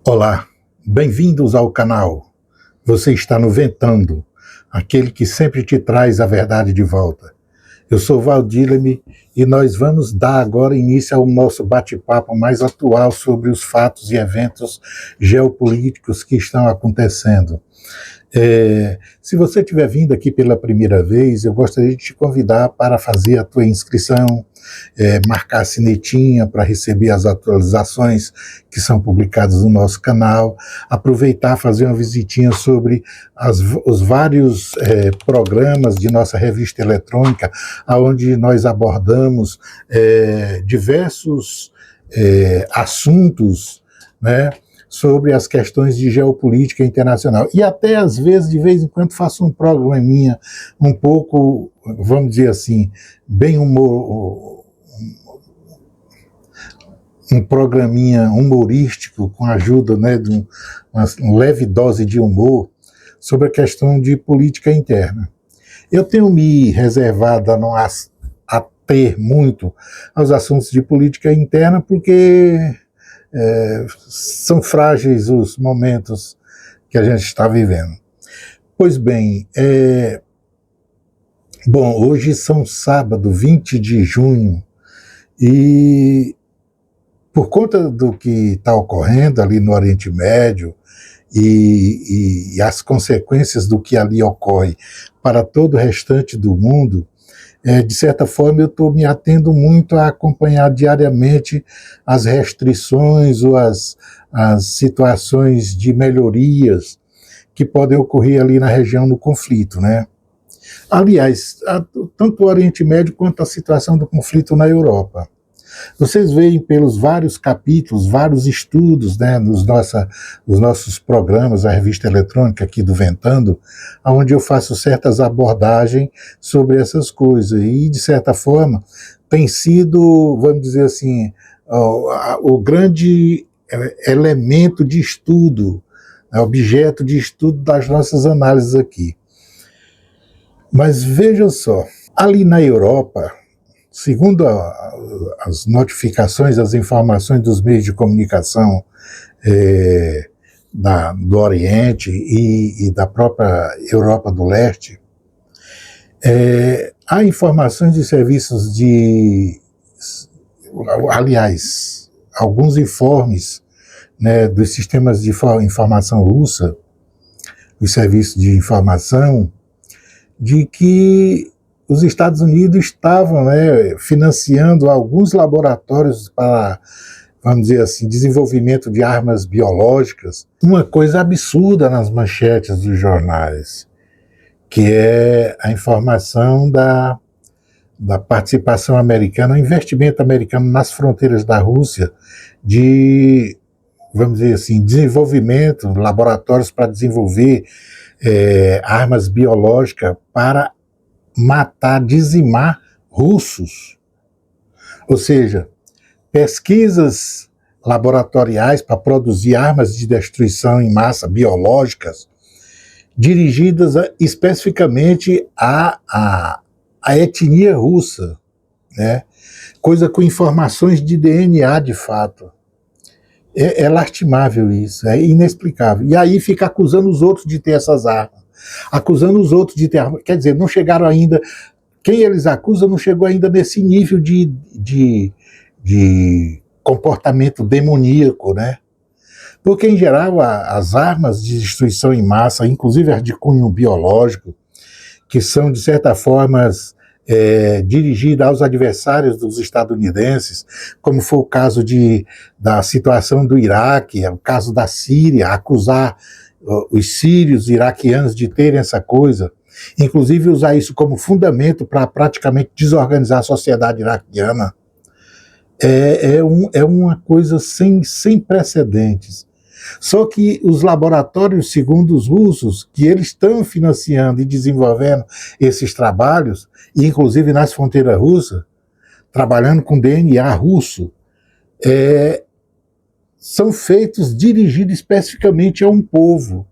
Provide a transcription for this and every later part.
Olá, bem-vindos ao canal. Você está no Ventando, aquele que sempre te traz a verdade de volta. Eu sou Valdileme e nós vamos dar agora início ao nosso bate-papo mais atual sobre os fatos e eventos geopolíticos que estão acontecendo. Se você estiver vindo aqui pela primeira vez, eu gostaria de te convidar para fazer a tua inscrição, marcar a sinetinha para receber as atualizações que são publicadas no nosso canal, aproveitar, fazer uma visitinha sobre os vários programas de nossa revista eletrônica, onde nós abordamos diversos assuntos, né, sobre as questões de geopolítica internacional. E até, às vezes, de vez em quando, faço um programinha um pouco, vamos dizer assim, bem um programinha humorístico, com a ajuda, né, de uma leve dose de humor, sobre a questão de política interna. Eu tenho me reservado a não ater muito aos assuntos de política interna, porque são frágeis os momentos que a gente está vivendo. Pois bem, hoje são sábado, 20 de junho, e por conta do que está ocorrendo ali no Oriente Médio e as consequências do que ali ocorre para todo o restante do mundo, de certa forma eu estou me atendo muito a acompanhar diariamente as restrições ou as situações de melhorias que podem ocorrer ali na região do conflito, né? Aliás, tanto o Oriente Médio quanto a situação do conflito na Europa. Vocês veem pelos vários capítulos, vários estudos, né, nos nossos programas, a revista eletrônica aqui do Ventando, onde eu faço certas abordagens sobre essas coisas. E, de certa forma, tem sido, vamos dizer assim, o grande elemento de estudo, objeto de estudo das nossas análises aqui. Mas vejam só, ali na Europa, segundo as notificações, as informações dos meios de comunicação do Oriente e da própria Europa do Leste, há informações de serviços aliás, alguns informes, né, dos sistemas de informação russa, os serviços de informação, de que os Estados Unidos estavam, né, financiando alguns laboratórios para, vamos dizer assim, desenvolvimento de armas biológicas. Uma coisa absurda nas manchetes dos jornais, que é a informação da participação americana, o investimento americano nas fronteiras da Rússia, de, vamos dizer assim, desenvolvimento, laboratórios para desenvolver armas biológicas para matar, dizimar russos. Ou seja, pesquisas laboratoriais para produzir armas de destruição em massa biológicas dirigidas especificamente à etnia russa, né? Coisa com informações de DNA de fato. É lastimável isso, é inexplicável. E aí fica acusando os outros de ter essas armas. Acusando os outros de ter armas. Quer dizer, não chegaram ainda. Quem eles acusam não chegou ainda nesse nível de comportamento demoníaco, né? Porque, em geral, as armas de destruição em massa, inclusive as de cunho biológico, que são, de certa forma, dirigida aos adversários dos estadunidenses, como foi o caso da situação do Iraque, o caso da Síria, acusar os sírios iraquianos de terem essa coisa, inclusive usar isso como fundamento para praticamente desorganizar a sociedade iraquiana, é uma coisa sem precedentes. Só que os laboratórios, segundo os russos, que eles estão financiando e desenvolvendo esses trabalhos, inclusive nas fronteiras russas, trabalhando com DNA russo, são feitos dirigidos especificamente a um povo.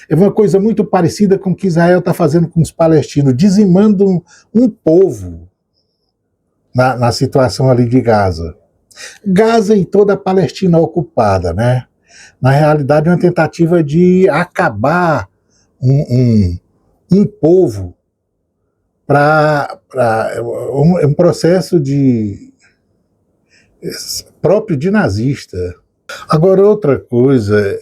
É uma coisa muito parecida com o que Israel está fazendo com os palestinos, dizimando um povo na situação ali de Gaza. Gaza e toda a Palestina ocupada, né? Na realidade, é uma tentativa de acabar um povo para um processo de próprio de nazista. Agora, outra coisa,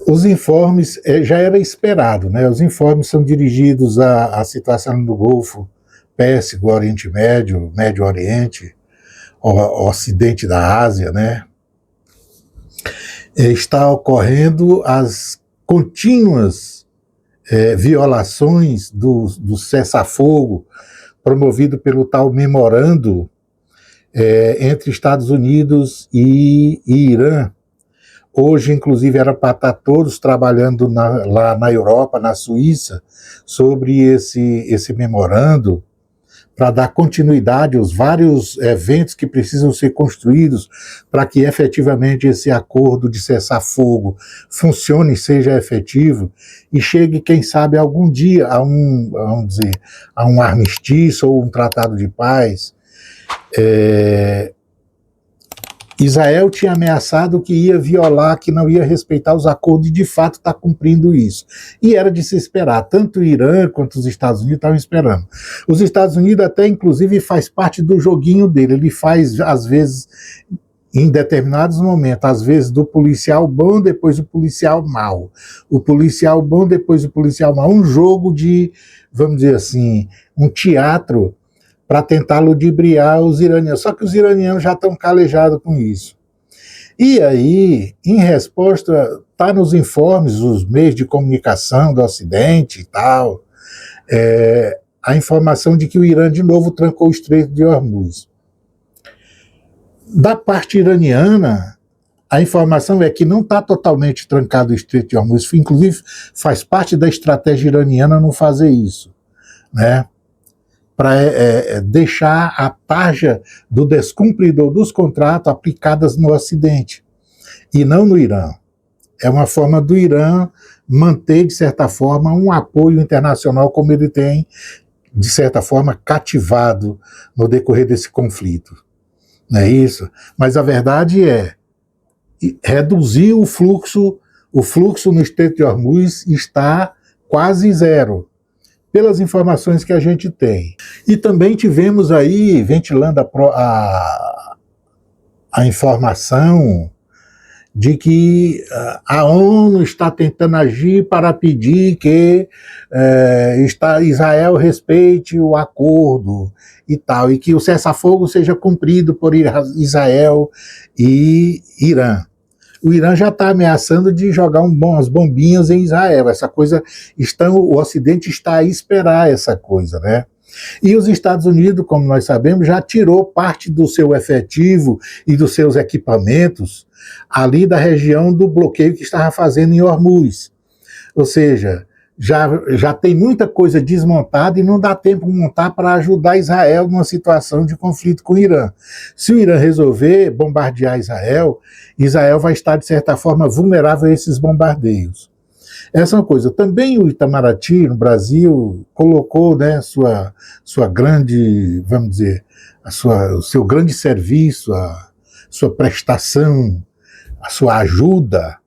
os informes já era esperado, né? Os informes são dirigidos à situação no Golfo Pérsico, Oriente Médio, Médio Oriente, o Ocidente da Ásia, né? Está ocorrendo as contínuas violações do cessar-fogo promovido pelo tal memorando entre Estados Unidos e Irã. Hoje, inclusive, era para estar todos trabalhando lá na Europa, na Suíça, sobre esse memorando, para dar continuidade aos vários eventos que precisam ser construídos para que efetivamente esse acordo de cessar-fogo funcione e seja efetivo e chegue, quem sabe, algum dia vamos dizer, a um armistício ou um tratado de paz. Israel tinha ameaçado que ia violar, que não ia respeitar os acordos, e de fato está cumprindo isso. E era de se esperar, tanto o Irã quanto os Estados Unidos estavam esperando. Os Estados Unidos até, inclusive, faz parte do joguinho dele, ele faz, às vezes, em determinados momentos, às vezes do policial bom, depois do policial mau. O policial bom, depois do policial mau. Um jogo de, vamos dizer assim, um teatro para tentar ludibriar os iranianos. Só que os iranianos já estão calejados com isso. E aí, em resposta, está nos informes, os meios de comunicação do Ocidente e tal, a informação de que o Irã de novo trancou o Estreito de Hormuz. Da parte iraniana, a informação é que não está totalmente trancado o Estreito de Hormuz, inclusive faz parte da estratégia iraniana não fazer isso, né? Para deixar a tarja do descumpridor dos contratos aplicadas no Ocidente, e não no Irã. É uma forma do Irã manter, de certa forma, um apoio internacional como ele tem, de certa forma, cativado no decorrer desse conflito. Não é isso? Mas a verdade é reduzir o fluxo no Estreito de Hormuz está quase zero, pelas informações que a gente tem. E também tivemos aí, ventilando a informação de que a ONU está tentando agir para pedir que Israel respeite o acordo e tal, e que o cessar-fogo seja cumprido por Israel e Irã. O Irã já está ameaçando de jogar umas bombinhas em Israel. Essa coisa, o Ocidente está a esperar essa coisa, né? E os Estados Unidos, como nós sabemos, já tirou parte do seu efetivo e dos seus equipamentos ali da região do bloqueio que estava fazendo em Hormuz. Ou seja, já tem muita coisa desmontada e não dá tempo de montar para ajudar Israel numa situação de conflito com o Irã. Se o Irã resolver bombardear Israel, Israel vai estar, de certa forma, vulnerável a esses bombardeios. Essa é uma coisa. Também o Itamaraty, no Brasil, colocou, né, sua grande, vamos dizer, o seu grande serviço, a sua prestação, a sua ajuda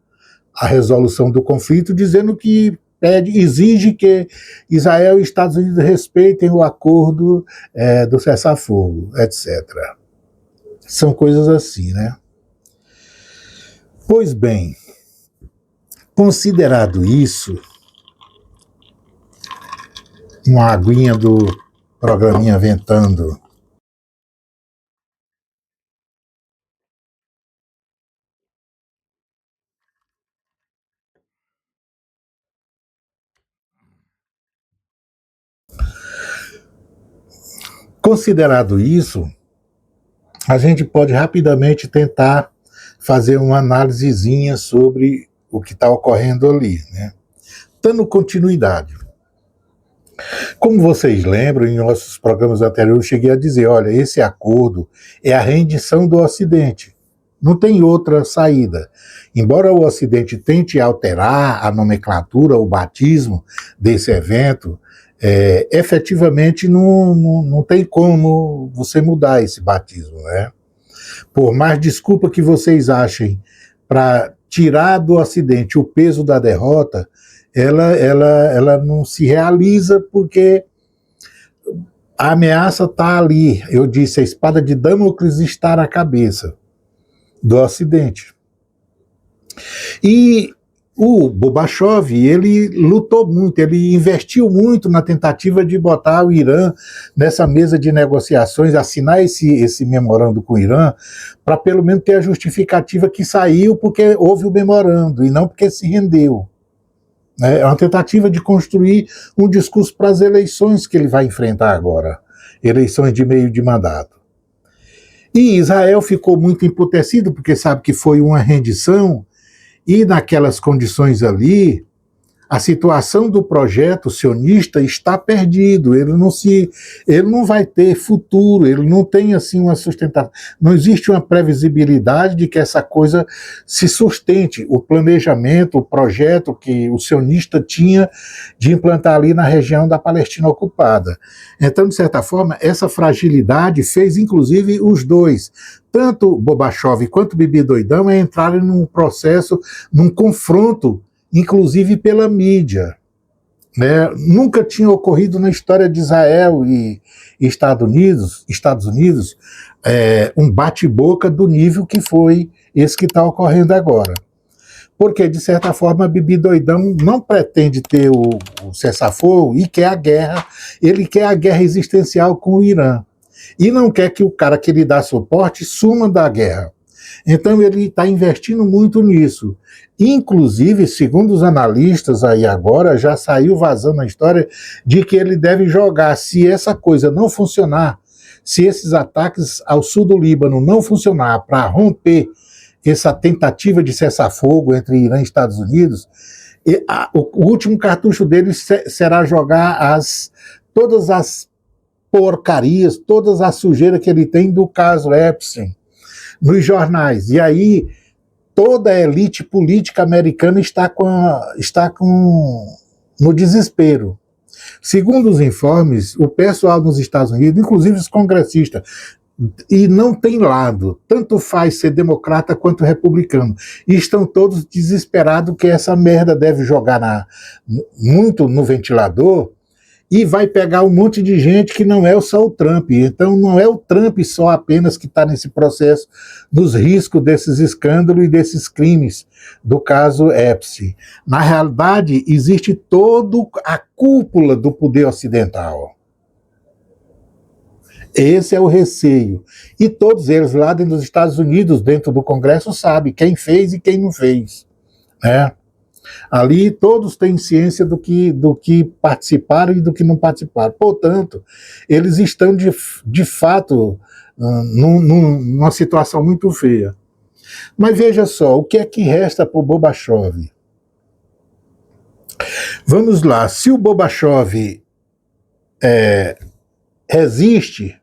à resolução do conflito, dizendo que exige que Israel e Estados Unidos respeitem o acordo do cessar-fogo, etc. São coisas assim, né? Pois bem, considerado isso, uma aguinha do programinha ventando. Considerado isso, a gente pode rapidamente tentar fazer uma análisezinha sobre o que está ocorrendo ali, né? Dando continuidade. Como vocês lembram, em nossos programas anteriores eu cheguei a dizer, olha, esse acordo é a rendição do Ocidente. Não tem outra saída. Embora o Ocidente tente alterar a nomenclatura, o batismo desse evento, efetivamente não tem como você mudar esse batismo, né? Por mais desculpa que vocês achem para tirar do Ocidente o peso da derrota, ela não se realiza porque a ameaça está ali. Eu disse, a espada de Damocles está na cabeça do Ocidente. E o Gorbachev, ele lutou muito, ele investiu muito na tentativa de botar o Irã nessa mesa de negociações, assinar esse memorando com o Irã, para pelo menos ter a justificativa que saiu porque houve o memorando e não porque se rendeu. É uma tentativa de construir um discurso para as eleições que ele vai enfrentar agora, eleições de meio de mandato. E Israel ficou muito emputecido, porque sabe que foi uma rendição, e naquelas condições ali, a situação do projeto sionista está perdido, ele não vai ter futuro, ele não tem assim uma sustentação, não existe uma previsibilidade de que essa coisa se sustente, o planejamento, o projeto que o sionista tinha de implantar ali na região da Palestina ocupada. Então, de certa forma, essa fragilidade fez inclusive os dois, tanto Gorbachev quanto Bibi Doidão, entrarem num processo, num confronto, inclusive pela mídia, né? Nunca tinha ocorrido na história de Israel e Estados Unidos um bate-boca do nível que foi esse que está ocorrendo agora. Porque, de certa forma, Bibi Doidão não pretende ter o cessar-fogo e quer a guerra, ele quer a guerra existencial com o Irã. E não quer que o cara que lhe dá suporte suma da guerra. Então ele está investindo muito nisso. Inclusive, segundo os analistas aí agora, já saiu vazando a história de que ele deve jogar, se essa coisa não funcionar, se esses ataques ao sul do Líbano não funcionar para romper essa tentativa de cessar-fogo entre Irã e Estados Unidos, o último cartucho dele será jogar todas as porcarias, todas as sujeiras que ele tem do caso Epstein nos jornais. E aí toda a elite política americana está no desespero. Segundo os informes, o pessoal nos Estados Unidos, inclusive os congressistas, e não tem lado, tanto faz ser democrata quanto republicano, e estão todos desesperados que essa merda deve jogar muito no ventilador, e vai pegar um monte de gente que não é só o Trump. Então não é o Trump só apenas que está nesse processo dos riscos desses escândalos e desses crimes do caso Epstein. Na realidade, existe toda a cúpula do poder ocidental. Esse é o receio. E todos eles lá dentro dos Estados Unidos, dentro do Congresso, sabem quem fez e quem não fez, né? Ali todos têm ciência do que participaram e do que não participaram. Portanto, eles estão de fato numa situação muito feia. Mas veja só, o que é que resta para o Gorbachev? Vamos lá, se o Gorbachev resiste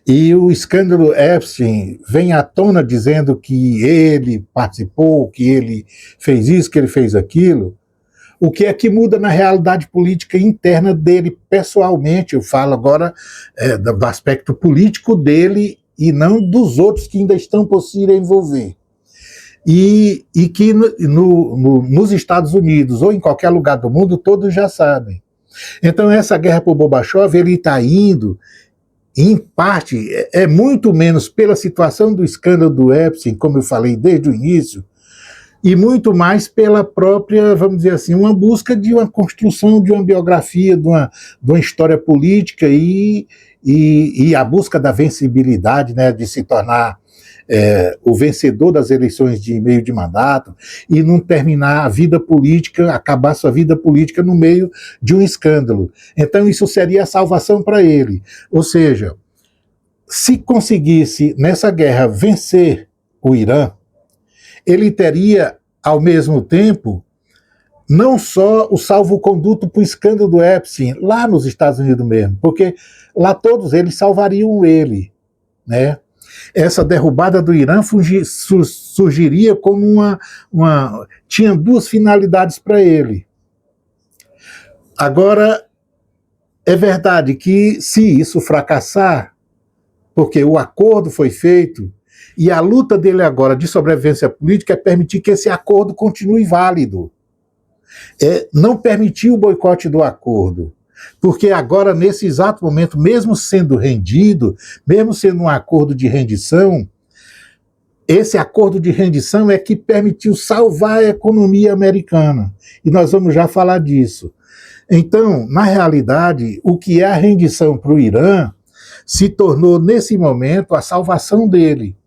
e o escândalo Epstein vem à tona dizendo que ele participou, que ele fez isso, que ele fez aquilo, o que é que muda na realidade política interna dele, pessoalmente? Eu falo agora do aspecto político dele e não dos outros que ainda estão por se envolver. E que nos Estados Unidos ou em qualquer lugar do mundo, todos já sabem. Então essa guerra por Gorbachev, ele está indo, em parte, é muito menos pela situação do escândalo do Epstein, como eu falei desde o início, e muito mais pela própria, vamos dizer assim, uma busca de uma construção de uma biografia, de uma história política e a busca da vencibilidade, né, de se tornar o vencedor das eleições de meio de mandato e não terminar a vida política, acabar sua vida política no meio de um escândalo. Então isso seria a salvação para ele. Ou seja, se conseguisse nessa guerra vencer o Irã, ele teria, ao mesmo tempo, não só o salvo-conduto para o escândalo do Epstein, lá nos Estados Unidos mesmo, porque lá todos eles salvariam ele, né? Essa derrubada do Irã surgiria como tinha duas finalidades para ele. Agora, é verdade que se isso fracassar, porque o acordo foi feito, e a luta dele agora de sobrevivência política é permitir que esse acordo continue válido. Não permitir o boicote do acordo. Porque agora, nesse exato momento, mesmo sendo rendido, mesmo sendo um acordo de rendição, esse acordo de rendição é que permitiu salvar a economia americana. E nós vamos já falar disso. Então, na realidade, o que é a rendição para o Irã se tornou, nesse momento, a salvação dele.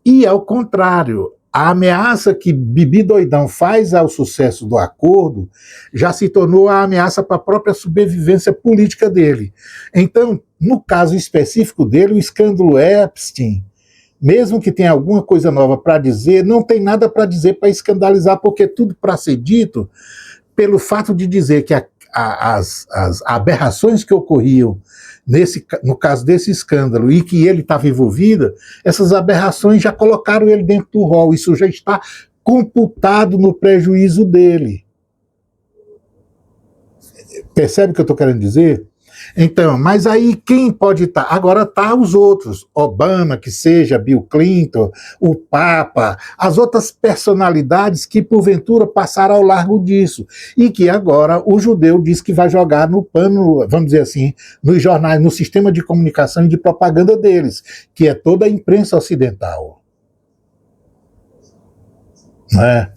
E, ao contrário, a ameaça que Bibi Doidão faz ao sucesso do acordo já se tornou a ameaça para a própria sobrevivência política dele. Então, no caso específico dele, o escândalo Epstein, mesmo que tenha alguma coisa nova para dizer, não tem nada para dizer para escandalizar, porque tudo para ser dito, pelo fato de dizer que as aberrações que ocorriam no caso desse escândalo, e que ele estava envolvido, essas aberrações já colocaram ele dentro do rol, isso já está computado no prejuízo dele. Percebe o que eu estou querendo dizer? Então, mas aí quem pode estar? Agora tá os outros, Obama, que seja, Bill Clinton, o Papa, as outras personalidades que porventura passaram ao largo disso, e que agora o judeu diz que vai jogar no pano, vamos dizer assim, nos jornais, no sistema de comunicação e de propaganda deles, que é toda a imprensa ocidental. Né?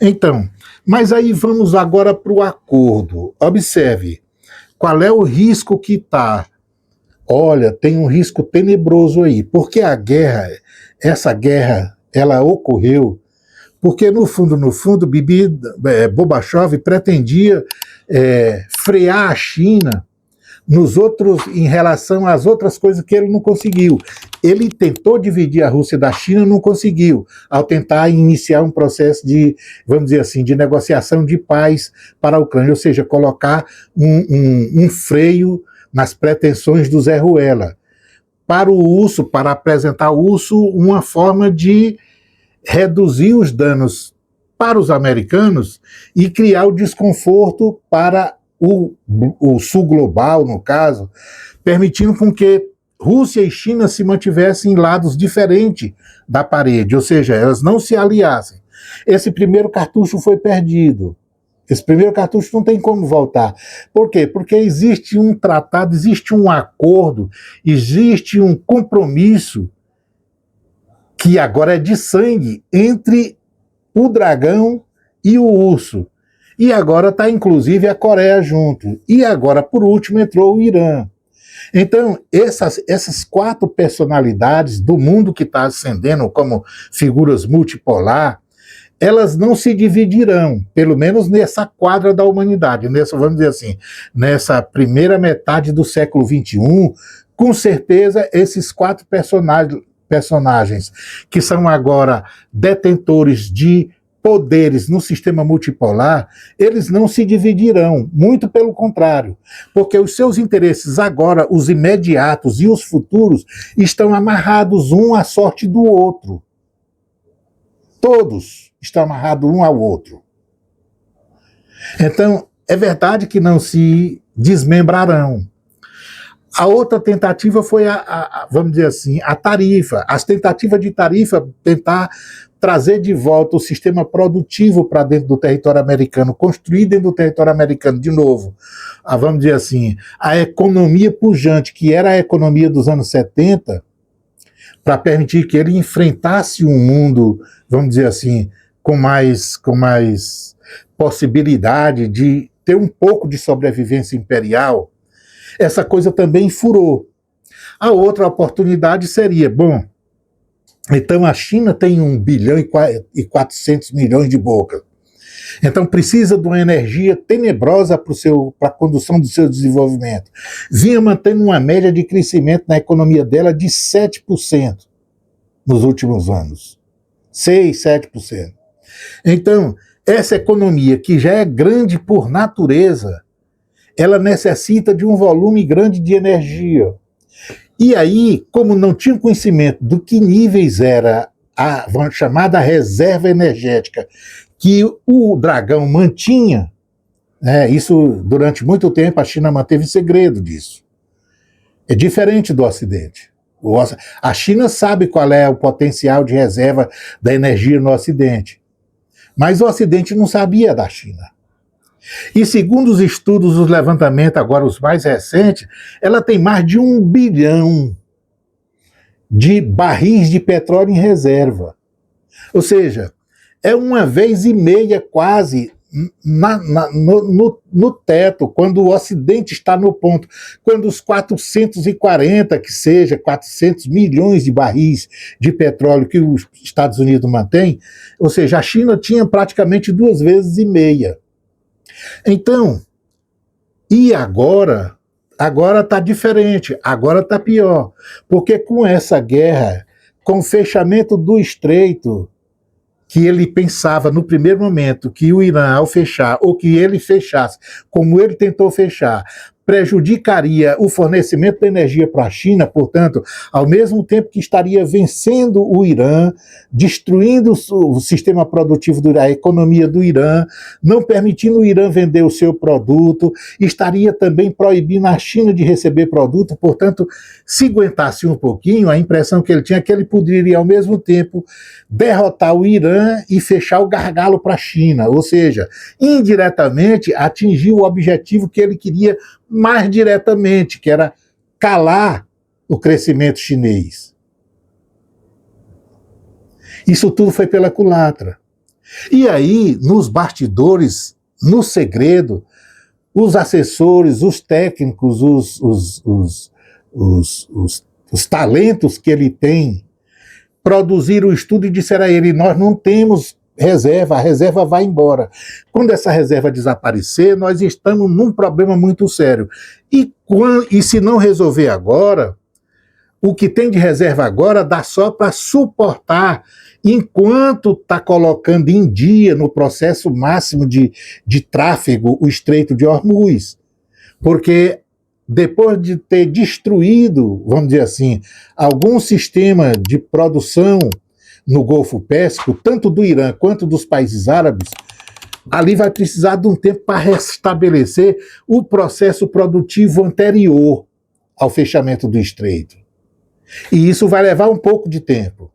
Então, mas aí vamos agora para o acordo. Observe, qual é o risco que está? Olha, tem um risco tenebroso aí, porque essa guerra, ela ocorreu porque, no fundo, Bibi Gorbachev pretendia frear a China em relação às outras coisas que ele não conseguiu. Ele tentou dividir a Rússia da China, não conseguiu, ao tentar iniciar um processo de, vamos dizer assim, de negociação de paz para a Ucrânia, ou seja, colocar um freio nas pretensões do Zé Ruela. Para apresentar ao urso uma forma de reduzir os danos para os americanos e criar o desconforto para o sul global, no caso, permitindo com que Rússia e China se mantivessem em lados diferentes da parede, ou seja, elas não se aliassem. Esse primeiro cartucho foi perdido. Esse primeiro cartucho não tem como voltar. Por quê? Porque existe um tratado, existe um acordo, existe um compromisso que agora é de sangue entre o dragão e o urso. E agora está, inclusive, a Coreia junto. E agora, por último, entrou o Irã. Então, essas quatro personalidades do mundo que está ascendendo como figuras multipolar, elas não se dividirão, pelo menos nessa quadra da humanidade, vamos dizer assim, nessa primeira metade do século XXI, com certeza esses quatro personagens que são agora detentores de poderes no sistema multipolar, eles não se dividirão, muito pelo contrário, porque os seus interesses agora, os imediatos e os futuros, estão amarrados um à sorte do outro. Todos estão amarrados um ao outro. Então, é verdade que não se desmembrarão. A outra tentativa foi vamos dizer assim, a tarifa. As tentativas de tarifa, tentar trazer de volta o sistema produtivo para dentro do território americano, construir dentro do território americano, de novo, vamos dizer assim, a economia pujante, que era a economia dos anos 70, para permitir que ele enfrentasse um mundo, vamos dizer assim, com mais possibilidade de ter um pouco de sobrevivência imperial. Essa coisa também furou. A outra oportunidade seria, bom, então a China tem 1 bilhão e 400 milhões de bocas. Então precisa de uma energia tenebrosa para a condução do seu desenvolvimento. Vinha mantendo uma média de crescimento na economia dela de 7% nos últimos anos. 6, 7%. Então, essa economia, que já é grande por natureza, ela necessita de um volume grande de energia. E aí, como não tinha conhecimento do que níveis era a chamada reserva energética que o Dragão mantinha, né, isso durante muito tempo a China manteve segredo disso. É diferente do Ocidente. A China sabe qual é o potencial de reserva da energia no Ocidente, mas o Ocidente não sabia da China. E segundo os estudos, os levantamentos, agora os mais recentes, ela tem mais de 1 bilhão de barris de petróleo em reserva. Ou seja, é 1,5 vezes quase no teto, quando o Ocidente está no ponto, quando os 440, que seja 400 milhões de barris de petróleo que os Estados Unidos mantém, ou seja, a China tinha praticamente 2,5 vezes. Então, e agora? Agora está diferente, agora está pior, porque com essa guerra, com o fechamento do estreito, que ele pensava no primeiro momento que o Irã, ao fechar, ou que ele fechasse, como ele tentou fechar, prejudicaria o fornecimento de energia para a China, portanto, ao mesmo tempo que estaria vencendo o Irã, destruindo o sistema produtivo do Irã, a economia do Irã, não permitindo o Irã vender o seu produto, estaria também proibindo a China de receber produto, portanto, se aguentasse um pouquinho, a impressão que ele tinha é que ele poderia, ao mesmo tempo, derrotar o Irã e fechar o gargalo para a China, ou seja, indiretamente atingir o objetivo que ele queria mais diretamente, que era calar o crescimento chinês. Isso tudo foi pela culatra. E aí, nos bastidores, no segredo, os assessores, os técnicos, os talentos que ele tem, produziram o estudo e disseram a ele: nós não temos reserva, a reserva vai embora. Quando essa reserva desaparecer, nós estamos num problema muito sério. E se não resolver agora, o que tem de reserva agora dá só para suportar, enquanto está colocando em dia, no processo máximo de tráfego, o Estreito de Hormuz. Porque depois de ter destruído, vamos dizer assim, algum sistema de produção no Golfo Pérsico, tanto do Irã quanto dos países árabes, ali vai precisar de um tempo para restabelecer o processo produtivo anterior ao fechamento do estreito. E isso vai levar um pouco de tempo.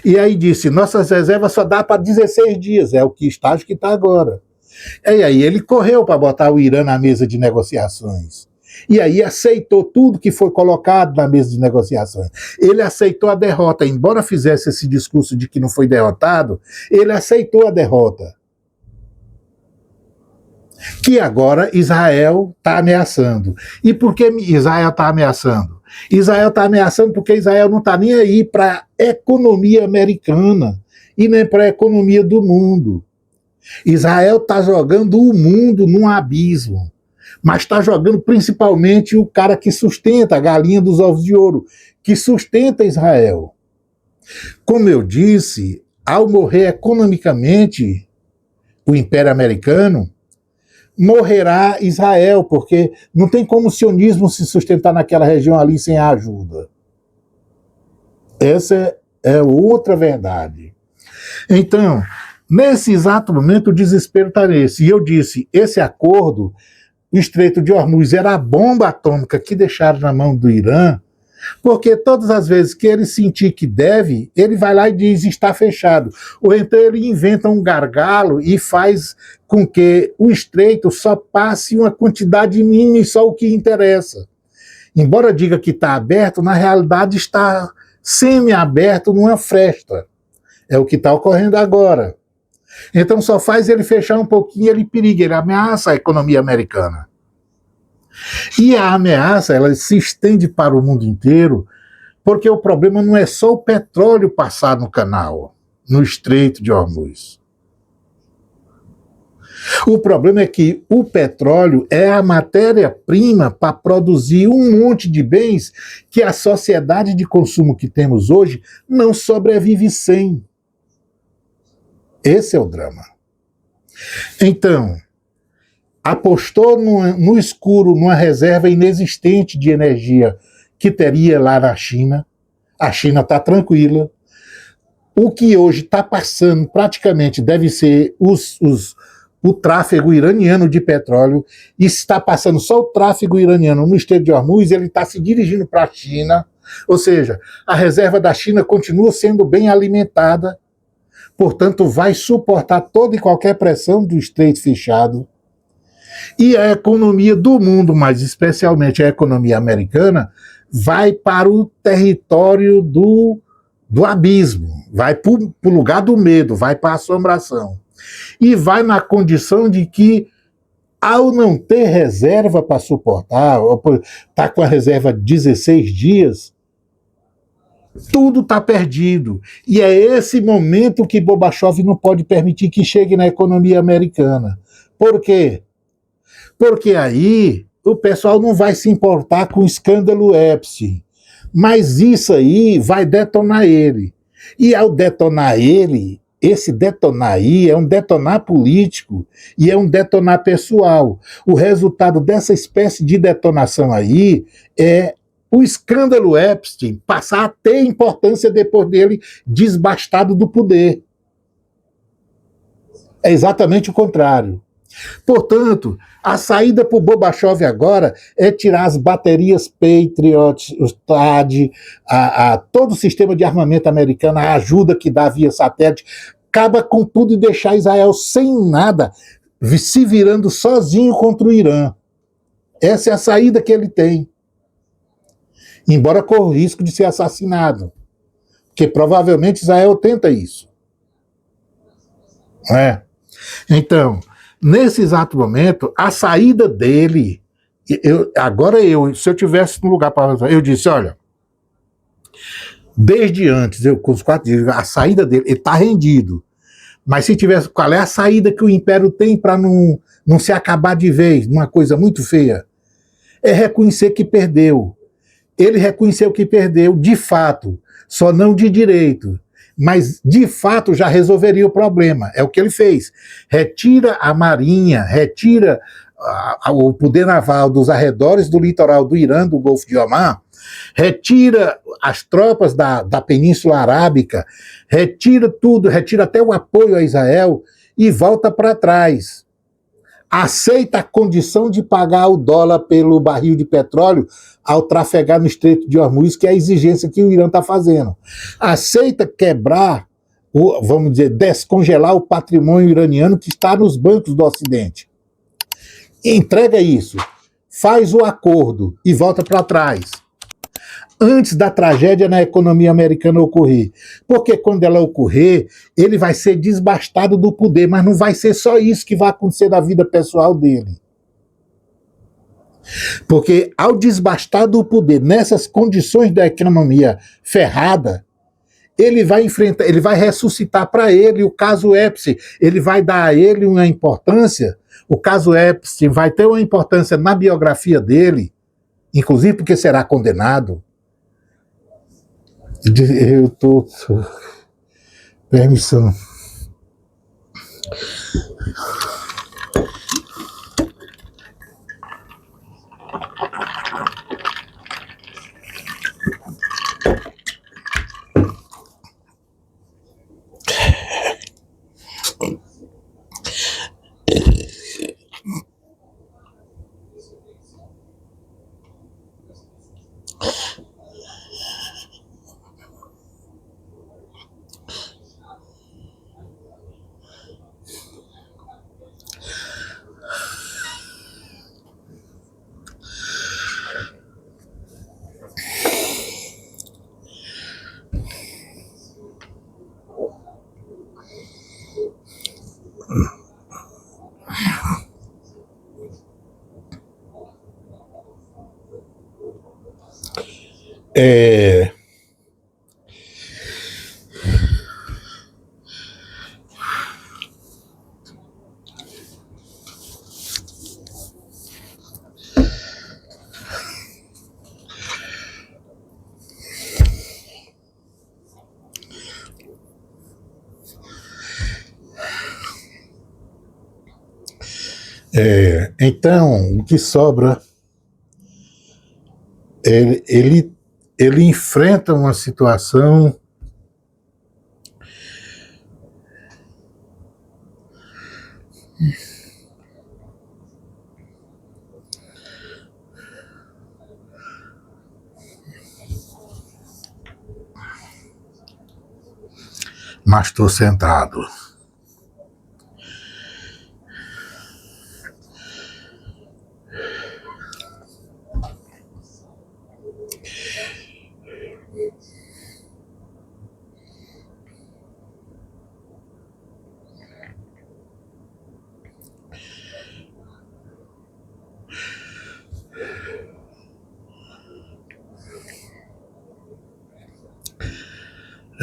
E aí disse: nossas reservas só dá para 16 dias, é o estágio que está agora. E aí ele correu para botar o Irã na mesa de negociações. E aí aceitou tudo que foi colocado na mesa de negociações. Ele aceitou a derrota, embora fizesse esse discurso de que não foi derrotado, ele aceitou a derrota. Que agora Israel está ameaçando. E por que Israel está ameaçando? Israel está ameaçando porque Israel não está nem aí para a economia americana e nem para a economia do mundo. Israel está jogando o mundo num abismo, mas está jogando principalmente o cara que sustenta, a galinha dos ovos de ouro, que sustenta Israel. Como eu disse, ao morrer economicamente o Império Americano, morrerá Israel, porque não tem como o sionismo se sustentar naquela região ali sem a ajuda. Essa é outra verdade. Então, nesse exato momento, o desespero está nesse. E eu disse, esse acordo, o Estreito de Hormuz, era a bomba atômica que deixaram na mão do Irã, porque todas as vezes que ele sentir que deve, ele vai lá e diz: está fechado. Ou então ele inventa um gargalo e faz com que o estreito só passe uma quantidade mínima e só o que interessa. Embora diga que está aberto, na realidade está semi-aberto numa fresta. É o que está ocorrendo agora. Então só faz ele fechar um pouquinho, ele periga, ele ameaça a economia americana. E a ameaça, ela se estende para o mundo inteiro, porque o problema não é só o petróleo passar no canal, no Estreito de Hormuz. O problema é que o petróleo é a matéria-prima para produzir um monte de bens que a sociedade de consumo que temos hoje não sobrevive sem. Esse é o drama. Então, apostou no escuro, numa reserva inexistente de energia que teria lá na China. A China está tranquila. O que hoje está passando praticamente deve ser o tráfego iraniano de petróleo. E está passando só o tráfego iraniano no Estreito de Hormuz, ele está se dirigindo para a China. Ou seja, a reserva da China continua sendo bem alimentada, portanto vai suportar toda e qualquer pressão do Estreito fechado. E a economia do mundo, mas especialmente a economia americana, vai para o território do abismo, vai para o lugar do medo, vai para a assombração. E vai na condição de que, ao não ter reserva para suportar, está com a reserva 16 dias, tudo está perdido. E é esse momento que Gorbachev não pode permitir que chegue na economia americana. Por quê? Porque aí o pessoal não vai se importar com o escândalo Epstein. Mas isso aí vai detonar ele. E ao detonar ele, esse detonar aí é um detonar político e é um detonar pessoal. O resultado dessa espécie de detonação aí é o escândalo Epstein passar a ter importância depois dele desbastado do poder. É exatamente o contrário. Portanto, a saída para o Gorbachev agora é tirar as baterias Patriot, o THAAD, todo o sistema de armamento americano, a ajuda que dá via satélite, acaba com tudo e deixar Israel sem nada, se virando sozinho contra o Irã. Essa é a saída que ele tem. Embora corra o risco de ser assassinado. Porque provavelmente Israel tenta isso. Não é? Então, nesse exato momento, a saída dele, se eu tivesse no lugar para eu disse, olha, desde antes, com os 4 dias, a saída dele, ele está rendido. Mas se tivesse, qual é a saída que o Império tem para não se acabar de vez, numa coisa muito feia? É reconhecer que perdeu. Ele reconheceu que perdeu, de fato, só não de direito. Mas, de fato, já resolveria o problema. É o que ele fez. Retira a marinha, retira o poder naval dos arredores do litoral do Irã, do Golfo de Omar, retira as tropas da Península Arábica, retira tudo, retira até o apoio a Israel e volta para trás. Aceita a condição de pagar o dólar pelo barril de petróleo ao trafegar no Estreito de Hormuz, que é a exigência que o Irã está fazendo. Aceita quebrar, vamos dizer, descongelar o patrimônio iraniano que está nos bancos do Ocidente. Entrega isso, faz o acordo e volta para trás. Antes da tragédia na economia americana ocorrer. Porque quando ela ocorrer, ele vai ser desbastado do poder, mas não vai ser só isso que vai acontecer na vida pessoal dele. Porque ao desbastar do poder, nessas condições da economia ferrada, ele vai ressuscitar para ele o caso Epstein, ele vai dar a ele uma importância, o caso Epstein vai ter uma importância na biografia dele, inclusive porque será condenado. Eu tô... Permissão. Então, o que sobra, ele enfrenta uma situação mastrocentrado.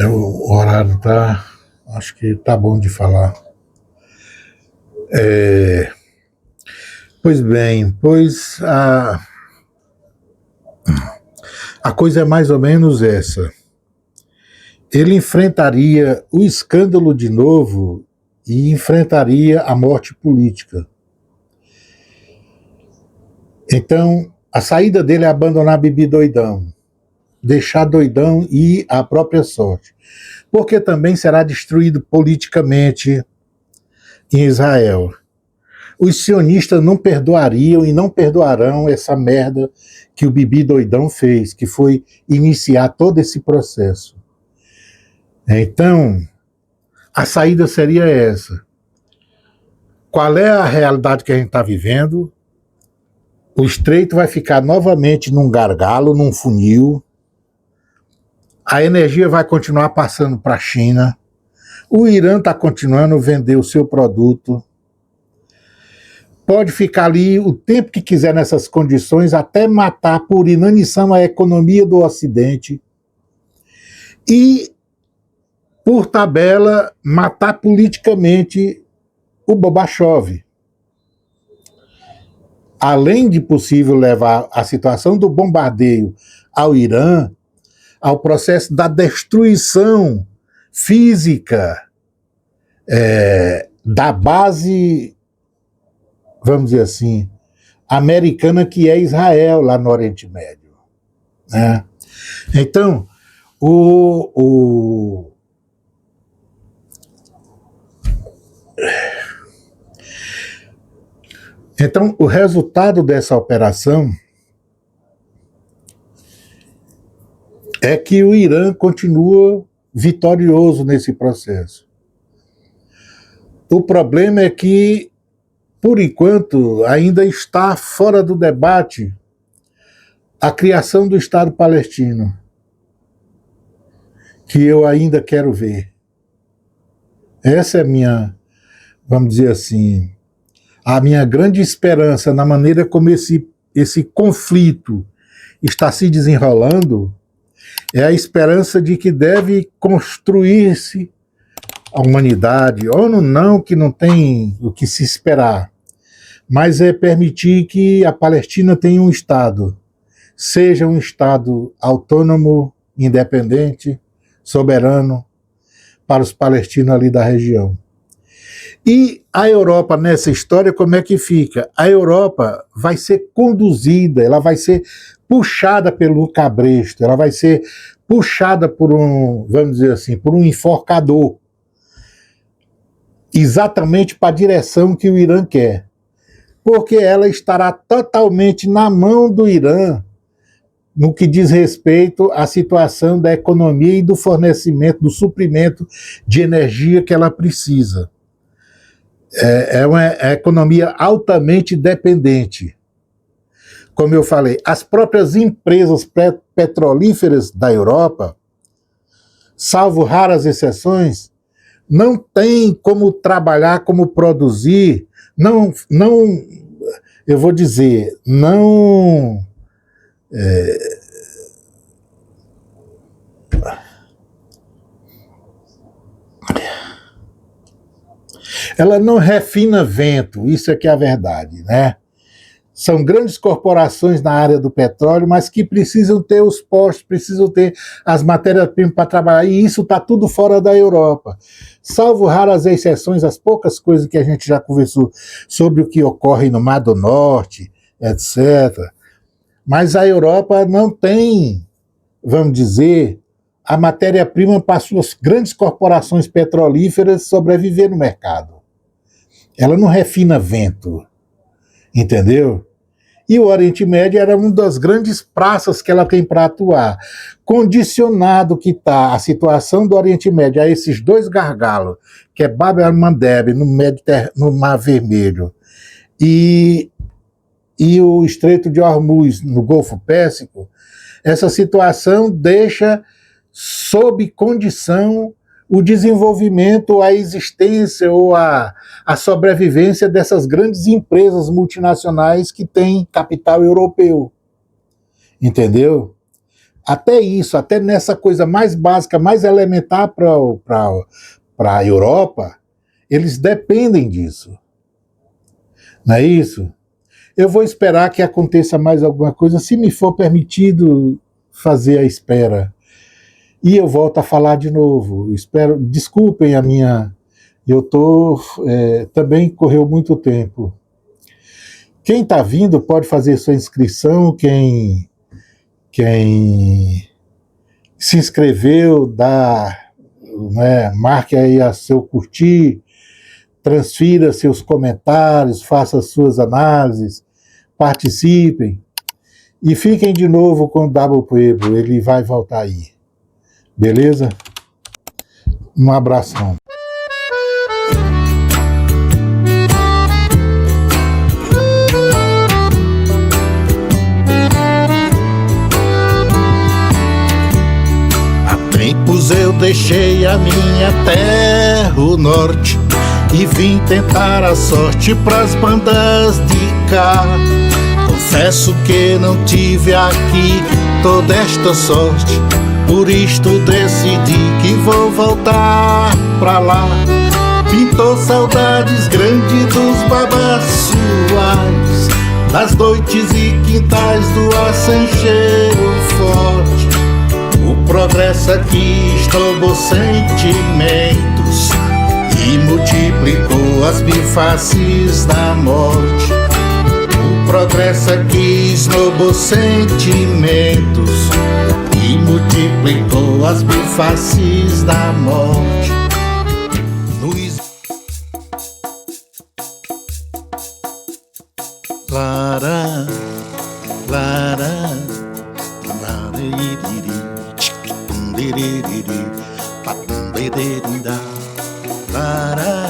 O horário tá, acho que tá bom de falar. Pois bem, a coisa é mais ou menos essa. Ele enfrentaria o escândalo de novo e enfrentaria a morte política. Então, a saída dele é abandonar Bibi doidão, deixar doidão ir à própria sorte, porque também será destruído politicamente em Israel. Os sionistas não perdoariam e não perdoarão essa merda que o Bibi doidão fez, que foi iniciar todo esse processo. Então, a saída seria essa. Qual é a realidade que a gente está vivendo? O estreito vai ficar novamente num gargalo, num funil. A energia vai continuar passando para a China. O Irã está continuando a vender o seu produto. Pode ficar ali o tempo que quiser nessas condições, até matar por inanição a economia do Ocidente. E, por tabela, matar politicamente o Gorbachev. Além de possível levar a situação do bombardeio ao Irã, ao processo da destruição física da base, vamos dizer assim, americana, que é Israel, lá no Oriente Médio. Né? Então, Então, o resultado dessa operação é que o Irã continua vitorioso nesse processo. O problema é que, por enquanto, ainda está fora do debate a criação do Estado palestino, que eu ainda quero ver. Essa é a minha, vamos dizer assim, a minha grande esperança na maneira como esse conflito está se desenrolando, é a esperança de que deve construir-se a humanidade, ou não, que não tem o que se esperar, mas é permitir que a Palestina tenha um Estado, seja um Estado autônomo, independente, soberano, para os palestinos ali da região. E a Europa, nessa história, como é que fica? A Europa vai ser conduzida, ela vai ser puxada pelo cabresto, ela vai ser puxada por um, vamos dizer assim, por um enforcador, exatamente para a direção que o Irã quer. Porque ela estará totalmente na mão do Irã no que diz respeito à situação da economia e do fornecimento, do suprimento de energia que ela precisa. É uma economia altamente dependente. Como eu falei, as próprias empresas petrolíferas da Europa, salvo raras exceções, não têm como trabalhar, como produzir, eu vou dizer, ela não refina vento, isso é que é a verdade, né? São grandes corporações na área do petróleo, mas que precisam ter os postos, precisam ter as matérias-primas para trabalhar, e isso está tudo fora da Europa. Salvo raras exceções, as poucas coisas que a gente já conversou sobre o que ocorre no Mar do Norte, etc. Mas a Europa não tem, vamos dizer, a matéria-prima para suas grandes corporações petrolíferas sobreviver no mercado. Ela não refina vento, entendeu? E o Oriente Médio era uma das grandes praças que ela tem para atuar. Condicionado que está a situação do Oriente Médio a esses dois gargalos, que é Bab el-Mandeb no Mar Vermelho e o Estreito de Hormuz no Golfo Pérsico, essa situação deixa sob condição o desenvolvimento, a existência ou a sobrevivência dessas grandes empresas multinacionais que têm capital europeu. Entendeu? Até isso, até nessa coisa mais básica, mais elementar para a Europa, eles dependem disso. Não é isso? Eu vou esperar que aconteça mais alguma coisa, se me for permitido fazer a espera. E eu volto a falar de novo. Espero, desculpem a minha. Também correu muito tempo. Quem está vindo pode fazer sua inscrição. Quem se inscreveu, marque aí a seu curtir, transfira seus comentários, faça suas análises, participem e fiquem de novo com o Double Pueblo. Ele vai voltar aí. Beleza? Um abração. Há tempos eu deixei a minha terra, o norte, e vim tentar a sorte pras bandas de cá. Confesso que não tive aqui toda esta sorte, por isto decidi que vou voltar pra lá. Pintou saudades grandes dos babaçuais, das noites e quintais do ar sem cheiro forte. O progresso aqui estrobou sentimentos e multiplicou as bifaces da morte. O progresso aqui esnobou sentimentos e multiplicou as bifaces da morte. Lara, lara, lara,